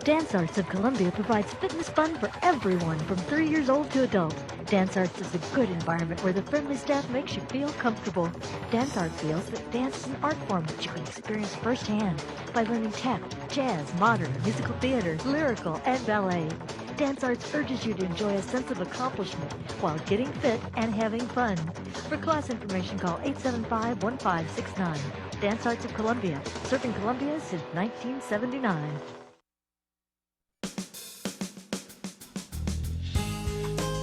Dance Arts of Columbia provides fitness fun for everyone from 3 years old to adult. Dance Arts is a good environment where the friendly staff makes you feel comfortable. Dance Art feels that dance is an art form that you can experience firsthand by learning tap, jazz, modern, musical theater, lyrical, and ballet. Dance Arts urges you to enjoy a sense of accomplishment while getting fit and having fun. For class information, call 875-1569. Dance Arts of Columbia, serving Columbia since 1979.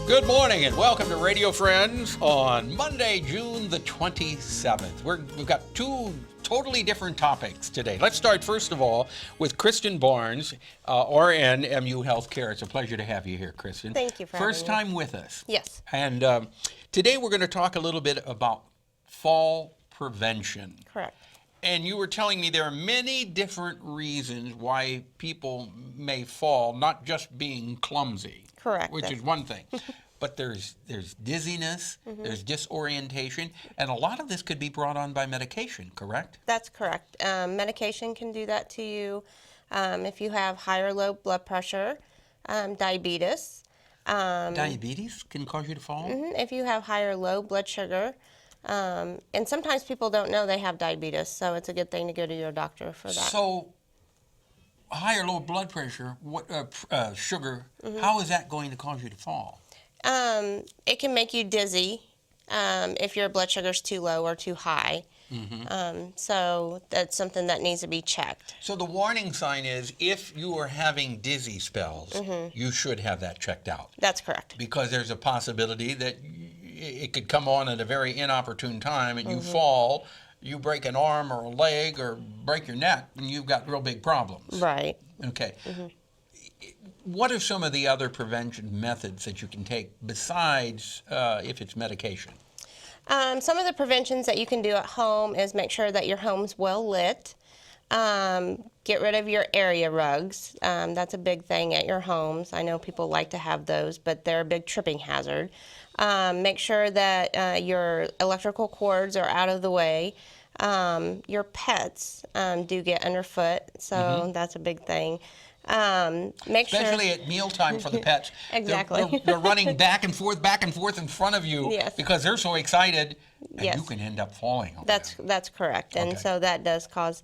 Good morning and welcome to Radio Friends on Monday, June the 27th. We've got two totally different topics today. Let's start first of all with Kristin Barnes, RN, MU Healthcare. It's a pleasure to have you here, Kristin. Thank you for having me. First time with us. Yes. And today we're going to talk a little bit about fall prevention. Correct. And you were telling me there are many different reasons why people may fall, not just being clumsy. Correct. Which is one thing. But there's dizziness, there's disorientation, and a lot of this could be brought on by medication, correct? That's correct. Medication can do that to you if you have high or low blood pressure, diabetes. Diabetes can cause you to fall? If you have high or low blood sugar. And sometimes people don't know they have diabetes, so it's a good thing to go to your doctor for that. So, high or low blood pressure, sugar, how is that going to cause you to fall? It can make you dizzy if your blood sugar's too low or too high. So that's something that needs to be checked. So the warning sign is if you are having dizzy spells, you should have that checked out. That's correct. Because there's a possibility that it could come on at a very inopportune time and you fall, you break an arm or a leg or break your neck, and you've got real big problems. Right. Okay. What are some of the other prevention methods that you can take besides if it's medication? Some of the preventions that you can do at home is make sure that your home's well lit. Get rid of your area rugs. That's a big thing at your homes. I know people like to have those, but they're a big tripping hazard. Make sure that your electrical cords are out of the way. Your pets do get underfoot, so that's a big thing. Especially at mealtime for the pets. Exactly. They're running back and forth in front of you because they're so excited, and you can end up falling. That's correct, and so that does cause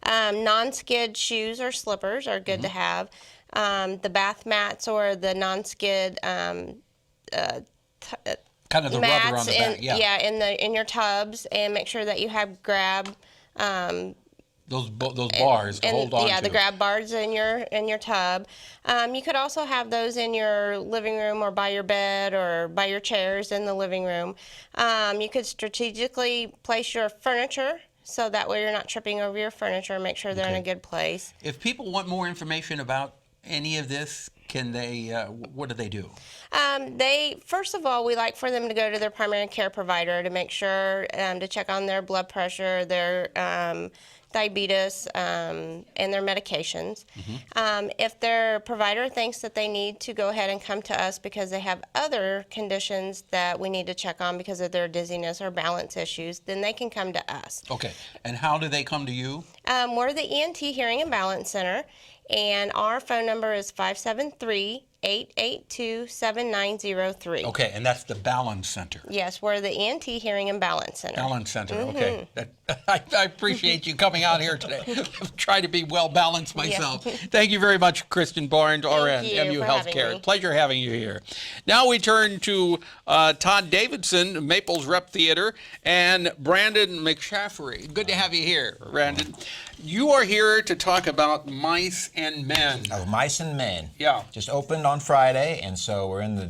non-skid shoes or slippers are good to have. The bath mats or the non-skid kind of the mats rubber on the back, in your tubs, and make sure that you have grab. Those bars to hold on to. The grab bars in your tub. You could also have those in your living room or by your bed or by your chairs in the living room. You could strategically place your furniture so that way you're not tripping over your furniture. Make sure they're in a good place. If people want more information about any of this, can they? What do they do? First of all, we like for them to go to their primary care provider to make sure to check on their blood pressure, their diabetes, and their medications. If their provider thinks that they need to go ahead and come to us because they have other conditions that we need to check on because of their dizziness or balance issues, then they can come to us. Okay, and how do they come to you? We're the ENT Hearing and Balance Center, and our phone number is 573-882-7903. Okay, and that's the Balance Center. Yes, we're the ENT Hearing and Balance Center. Balance Center, okay. I appreciate you coming out here today. I've tried to be well balanced myself. Thank you very much, Kristin Barnes, RN, MU Healthcare. Pleasure having you here. Now we turn to TODD DAVISON, Maples Rep Theater, and Brandon McSHAFFRey. Good to have you here, Brandon. You are here to talk about Mice and Men. Oh, Mice and Men. Yeah. Just opened on Friday, and so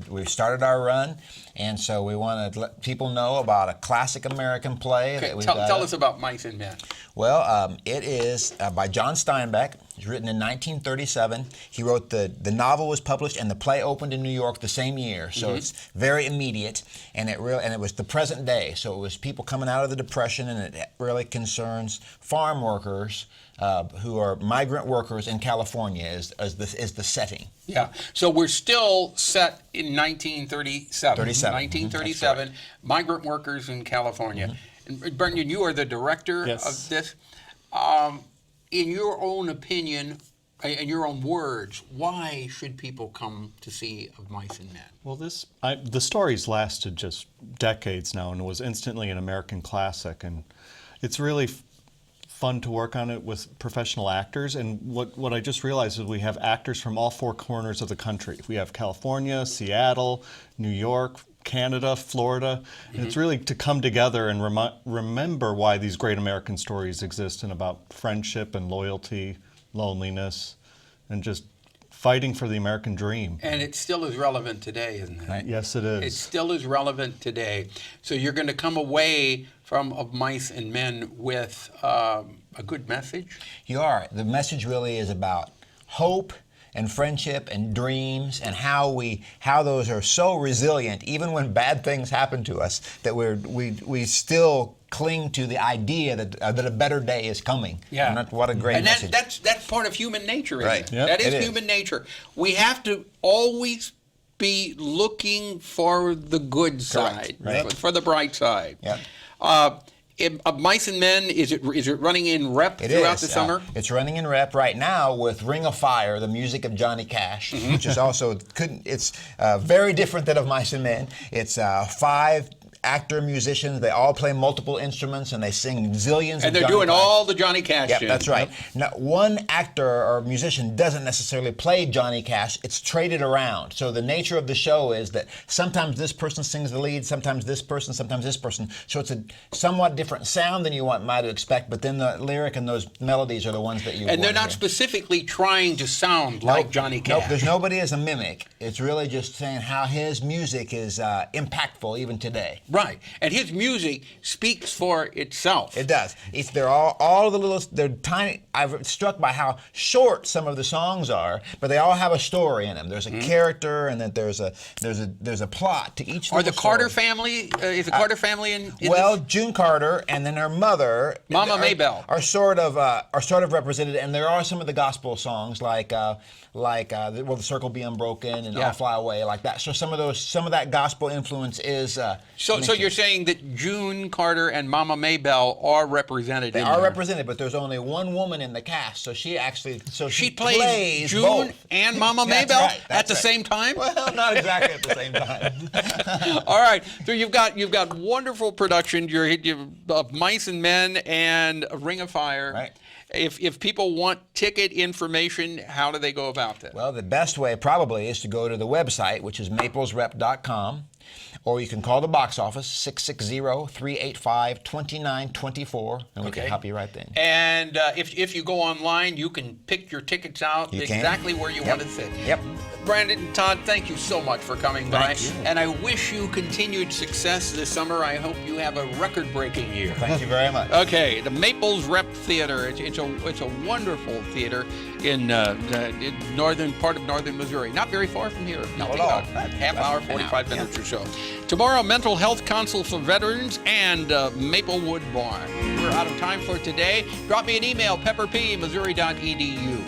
we've started our run, and so we want to let people know about a classic American play. Okay, that we've tell us about Mice and Men. Well, it is by John Steinbeck. It's written in 1937. He wrote the novel was published and the play opened in New York the same year. So it's very immediate, and it was the present day. So it was people coming out of the Depression, and it really concerns farm workers who are migrant workers in California. Is the setting. Yeah. So we're still set in 1937. 1937. Right. Migrant workers in California. And Brendan, you are the director of this. In your own opinion, in your own words, why should people come to see Of Mice and Men? Well, the story's lasted just decades now and was instantly an American classic, and it's really fun to work on it with professional actors. And what I just realized is we have actors from all four corners of the country. We have California, Seattle, New York, Canada, Florida, and it's really to come together and remember why these great American stories exist, and about friendship and loyalty, loneliness, and just fighting for the American dream. And it still is relevant today, isn't it? Right. Yes, it is. It still is relevant today. So you're going to come away from Of Mice and Men with a good message? You are. The message really is about hope and friendship and dreams, and how those are so resilient, even when bad things happen to us, that we still cling to the idea that a better day is coming. Yeah. And what a great message. That's part of human nature, isn't Right. it? Yep. That is It is. human nature. We have to always be looking for the good side, Right. for the bright side. Yep. Of Mice and Men, is it running in rep throughout the summer? It's running in rep right now with Ring of Fire, the music of Johnny Cash, which is also it's very different than Of Mice and Men. It's 5 actor musicians. They all play multiple instruments and they sing zillions. And they're doing all the Johnny Cash Yep, tunes. that's right. Now, one actor or musician doesn't necessarily play Johnny Cash. It's traded around. So the nature of the show is that sometimes this person sings the lead, sometimes this person, sometimes this person. So it's a somewhat different sound than you might expect, but then the lyric and those melodies are the ones that you And they're want to not hear. specifically trying to sound like Johnny Cash. Nope, there's nobody as a mimic. It's really just saying how his music is impactful even today. Right. And his music speaks for itself. It does. They're all the little, they're tiny. I'm struck by how short some of the songs are, but they all have a story in them. There's a character, and then there's a plot to each. Are the little Carter story. family? Is the Carter family in Well, this? June Carter and then her mother, Mama Maybelle, are sort of represented, and there are some of the gospel songs like "Will the Circle Be Unbroken" and Yeah. "I'll Fly Away" like that. So some of that gospel influence is. So you're saying that June Carter and Mama Maybelle are represented. They in are there. represented, but there's only one woman in the cast, so she plays June both. and Mama That's Maybelle right, at that's the right. same time. Well, not exactly at the same time. All right, so you've got wonderful production. You've Of Mice and Men and A Ring of Fire. Right. If people want ticket information, how do they go about that? Well, the best way probably is to go to the website, which is maplesrep.com, or you can call the box office, 660-385-2924, and we can help you right then. And if you go online, you can pick your tickets out exactly where you want to sit. Yep. Brandon and Todd, thank you so much for coming by. Thank you. And I wish you continued success this summer. I hope you have a record-breaking year. Thank you very much. Okay, the Maples Rep Theater. It's a wonderful theater in northern part of northern Missouri. Not very far from here. Not at all. Half hour, 45 minutes or so. Tomorrow, Mental Health Council for Veterans and Maplewood Barn. We're out of time for today. Drop me an email, pepperp@missouri.edu.